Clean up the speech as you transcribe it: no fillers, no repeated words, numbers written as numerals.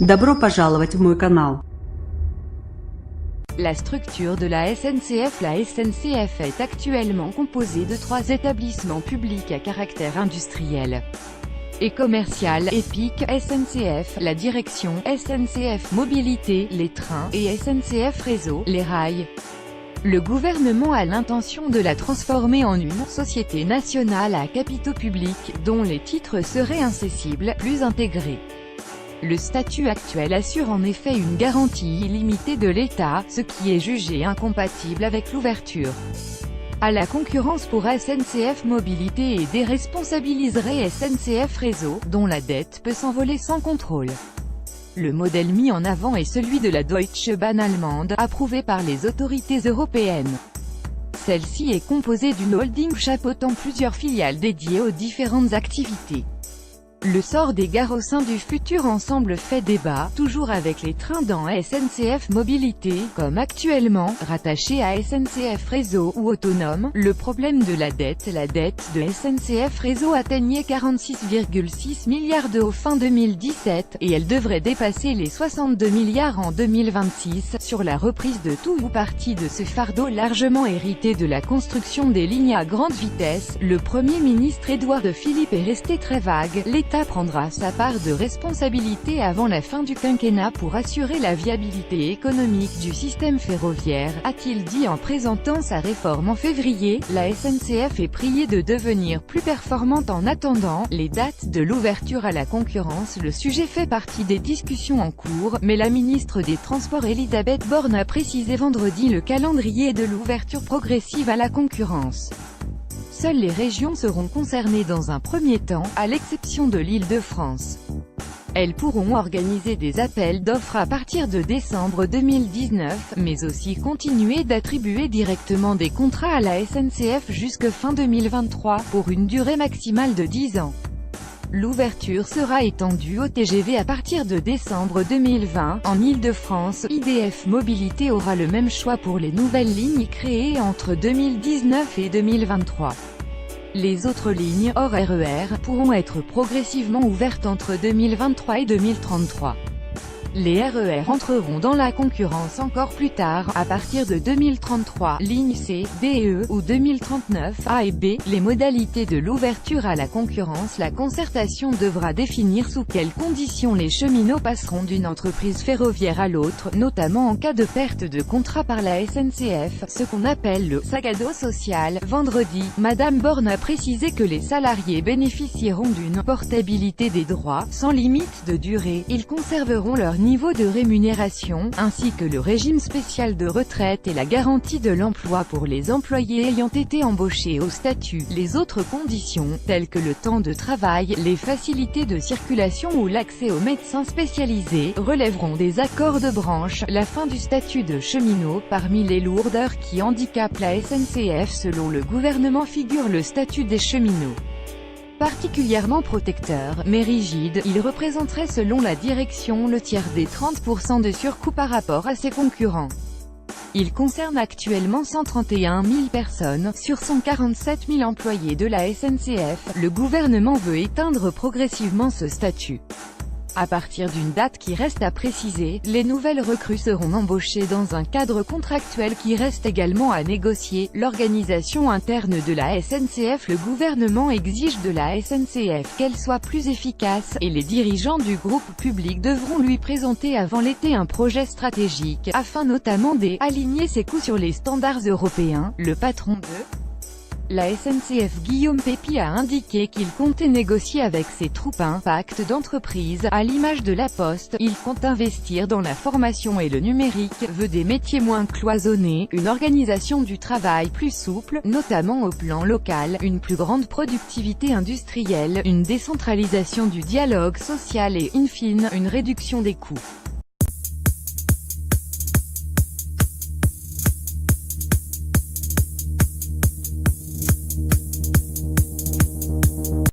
Добро пожаловать в мой канал. La structure de la SNCF. La SNCF est actuellement composée de 3 établissements publics à caractère industriel et commercial: EPIC, SNCF, la direction, SNCF Mobilité, les trains, et SNCF Réseau, les rails. Le gouvernement a l'intention de la transformer en une société nationale à capitaux publics, dont les titres seraient incessibles, plus intégrés. Le statut actuel assure en effet une garantie illimitée de l'État, ce qui est jugé incompatible avec l'ouverture à la concurrence pour SNCF Mobilité et déresponsabiliserait SNCF Réseau, dont la dette peut s'envoler sans contrôle. Le modèle mis en avant est celui de la Deutsche Bahn allemande, approuvé par les autorités européennes. Celle-ci est composée d'une holding chapeautant plusieurs filiales dédiées aux différentes activités. Le sort des gares au sein du futur ensemble fait débat, toujours avec les trains dans SNCF Mobilité, comme actuellement, rattachés à SNCF Réseau ou autonomes. Le problème de la dette de SNCF Réseau atteignait 46,6 milliards d'euros fin 2017, et elle devrait dépasser les 62 milliards en 2026, sur la reprise de tout ou partie de ce fardeau largement hérité de la construction des lignes à grande vitesse. Le Premier ministre Édouard Philippe est resté très vague. L'État prendra sa part de responsabilité avant la fin du quinquennat pour assurer la viabilité économique du système ferroviaire, a-t-il dit en présentant sa réforme en février. La SNCF est priée de devenir plus performante en attendant les dates de l'ouverture à la concurrence. Le sujet fait partie des discussions en cours, mais la ministre des Transports Elisabeth Borne a précisé vendredi le calendrier de l'ouverture progressive à la concurrence. Seules les régions seront concernées dans un premier temps, à l'exception de l'Île-de-France. Elles pourront organiser des appels d'offres à partir de décembre 2019, mais aussi continuer d'attribuer directement des contrats à la SNCF jusque fin 2023, pour une durée maximale de 10 ans. L'ouverture sera étendue au TGV à partir de décembre 2020. En Île-de-France, IDF Mobilité aura le même choix pour les nouvelles lignes créées entre 2019 et 2023. Les autres lignes, hors RER, pourront être progressivement ouvertes entre 2023 et 2033. Les RER entreront dans la concurrence encore plus tard, à partir de 2033, lignes C, D et E, ou 2039, A et B. Les modalités de l'ouverture à la concurrence. La concertation devra définir sous quelles conditions les cheminots passeront d'une entreprise ferroviaire à l'autre, notamment en cas de perte de contrat par la SNCF, ce qu'on appelle le « sac à dos social ». Vendredi, Madame Borne a précisé que les salariés bénéficieront d'une portabilité des droits, sans limite de durée. Ils conserveront leur niveau de rémunération, ainsi que le régime spécial de retraite et la garantie de l'emploi pour les employés ayant été embauchés au statut. Les autres conditions, telles que le temps de travail, les facilités de circulation ou l'accès aux médecins spécialisés, relèveront des accords de branche. La fin du statut de cheminot. Parmi les lourdeurs qui handicapent la SNCF selon le gouvernement figure le statut des cheminots. Particulièrement protecteur, mais rigide, il représenterait selon la direction le tiers des 30% de surcoût par rapport à ses concurrents. Il concerne actuellement 131 000 personnes, sur 147 000 employés de la SNCF. Le gouvernement veut éteindre progressivement ce statut. À partir d'une date qui reste à préciser, les nouvelles recrues seront embauchées dans un cadre contractuel qui reste également à négocier. L'organisation interne de la SNCF. Le gouvernement exige de la SNCF qu'elle soit plus efficace, et les dirigeants du groupe public devront lui présenter avant l'été un projet stratégique, afin notamment d'aligner ses coûts sur les standards européens. Le patron de la SNCF Guillaume Pépi a indiqué qu'il comptait négocier avec ses troupes un pacte d'entreprise. À l'image de la Poste, il compte investir dans la formation et le numérique, veut des métiers moins cloisonnés, une organisation du travail plus souple, notamment au plan local, une plus grande productivité industrielle, une décentralisation du dialogue social et, in fine, une réduction des coûts.